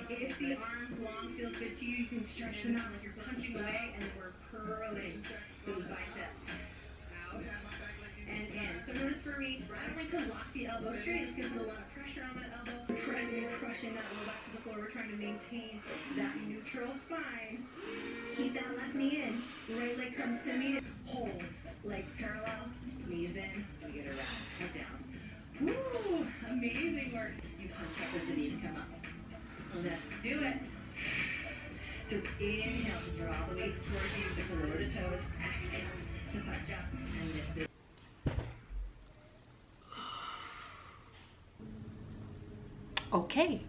If the arms long feels good to you, you can stretch them out like you're punching away, and we're curling those biceps out and in. So notice for me, I don't like to lock the elbow straight. It's going to put a lot of pressure on that elbow. Pressing and crushing that low back to the floor. We're trying to maintain that neutral spine. Keep that left knee in. Right leg comes to meet it. Hold. Legs parallel. Knees in. We get a rest. Head down. Woo! Amazing work. You punch up as the knees come up. Let's do it. So it's inhale to draw the weights towards you, but to lower the toes. Exhale to punch up and lift it. Okay,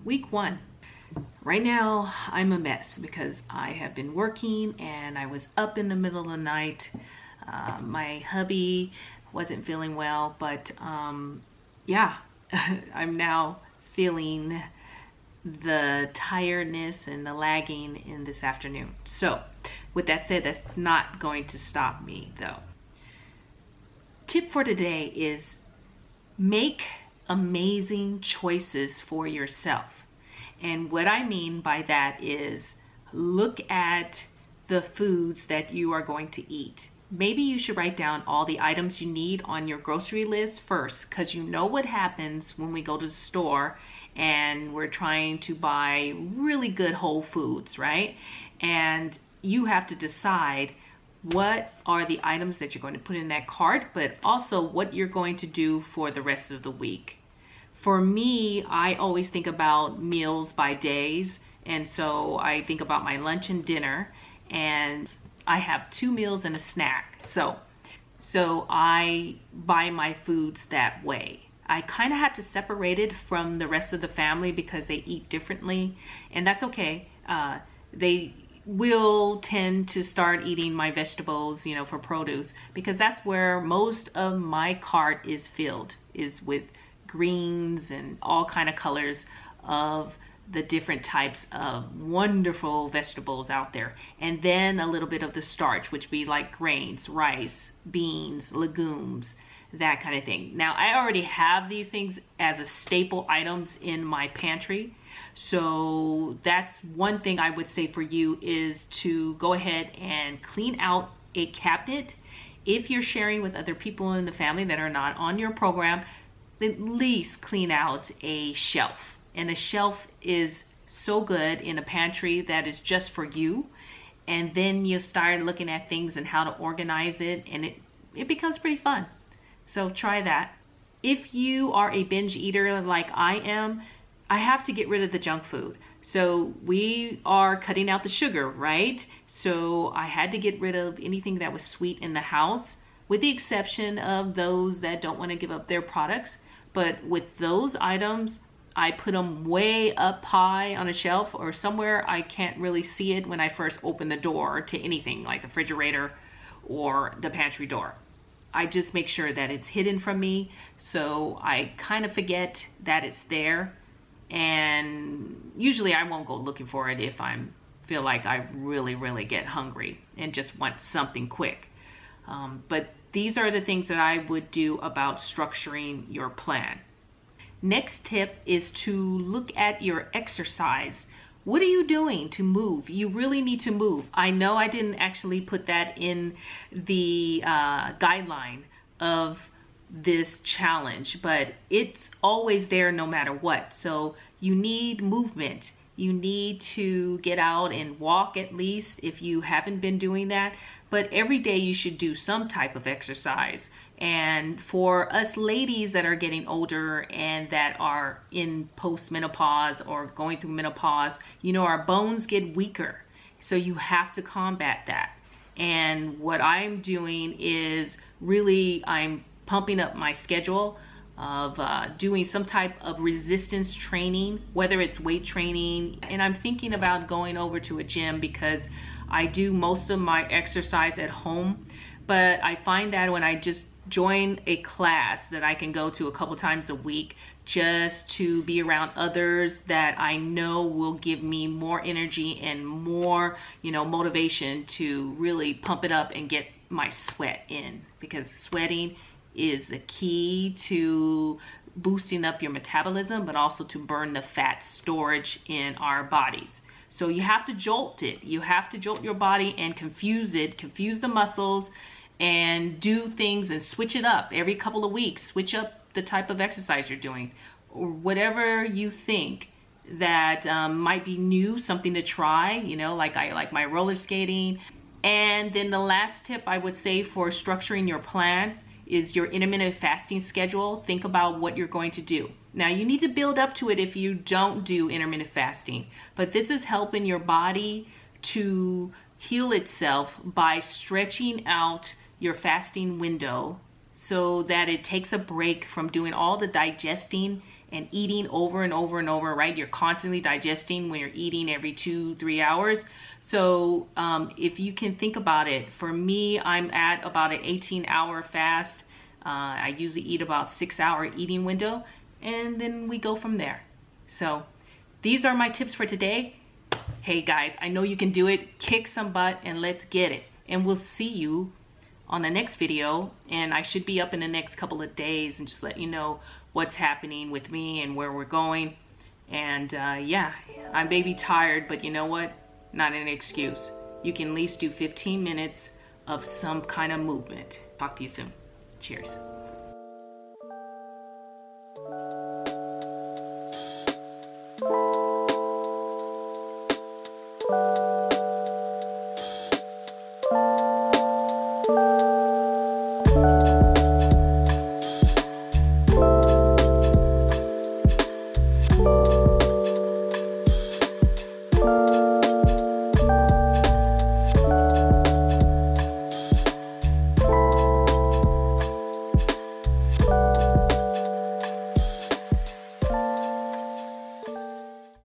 week 1. Right now I'm a mess because I have been working and I was up in the middle of the night. My hubby wasn't feeling well, but yeah, I'm now feeling the tiredness and the lagging in this afternoon. So with that said, that's not going to stop me though. Tip for today is make amazing choices for yourself. And what I mean by that is look at the foods that you are going to eat. Maybe you should write down all the items you need on your grocery list first, because you know what happens when we go to the store and we're trying to buy really good whole foods, right? And you have to decide what are the items that you're going to put in that cart, but also what you're going to do for the rest of the week. For me, I always think about meals by days, and so I think about my lunch and dinner, and I have 2 meals and a snack. So I buy my foods that way. I kind of have to separate it from the rest of the family because they eat differently, and that's okay. They will tend to start eating my vegetables, you know, for produce, because that's where most of my cart is filled, is with greens and all kind of colors of the different types of wonderful vegetables out there. And then a little bit of the starch, which be like grains, rice, beans, legumes, that kind of thing. Now, I already have these things as a staple items in my pantry. So that's one thing I would say for you, is to go ahead and clean out a cabinet. If you're sharing with other people in the family that are not on your program, at least clean out a shelf. And a shelf is so good in a pantry that is just for you. And then you start looking at things and how to organize it, and it becomes pretty fun. So try that. If you are a binge eater like I am, I have to get rid of the junk food. So we are cutting out the sugar, right? So I had to get rid of anything that was sweet in the house, with the exception of those that don't want to give up their products. But with those items, I put them way up high on a shelf or somewhere I can't really see it when I first open the door to anything like the refrigerator or the pantry door. I just make sure that it's hidden from me, so I kind of forget that it's there. And usually I won't go looking for it if I feel like I really get hungry and just want something quick. But these are the things that I would do about structuring your plan. Next tip is to look at your exercise. What are you doing to move? You really need to move. I know I didn't actually put that in the guideline of this challenge, but it's always there no matter what. So you need movement. You need to get out and walk, at least if you haven't been doing that. But every day you should do some type of exercise. And for us ladies that are getting older and that are in post-menopause or going through menopause, you know, our bones get weaker. So you have to combat that. And what I'm doing is really, I'm pumping up my schedule of doing some type of resistance training, whether it's weight training. And I'm thinking about going over to a gym because I do most of my exercise at home. But I find that when I just join a class that I can go to a couple times a week, just to be around others that I know will give me more energy and more, you know, motivation to really pump it up and get my sweat in, because sweating is the key to boosting up your metabolism, but also to burn the fat storage in our bodies. So you have to jolt it. You have to jolt your body and confuse it, confuse the muscles, and do things and switch it up every couple of weeks. Switch up the type of exercise you're doing, or whatever you think that might be new, something to try, you know, like I like my roller skating. And then the last tip I would say for structuring your plan is your intermittent fasting schedule. Think about what you're going to do. Now, you need to build up to it if you don't do intermittent fasting, but this is helping your body to heal itself by stretching out your fasting window so that it takes a break from doing all the digesting and eating over and over and over, right? You're constantly digesting when you're eating every 2-3 hours. So if you can think about it, for me, I'm at about an 18-hour fast. I usually eat about 6-hour eating window, and then we go from there. So these are my tips for today. Hey guys, I know you can do it. Kick some butt and let's get it. And we'll see you on the next video, and I should be up in the next couple of days and just let you know what's happening with me and where we're going. And yeah, I may be tired, but you know what? Not an excuse. You can at least do 15 minutes of some kind of movement. Talk to you soon. Cheers.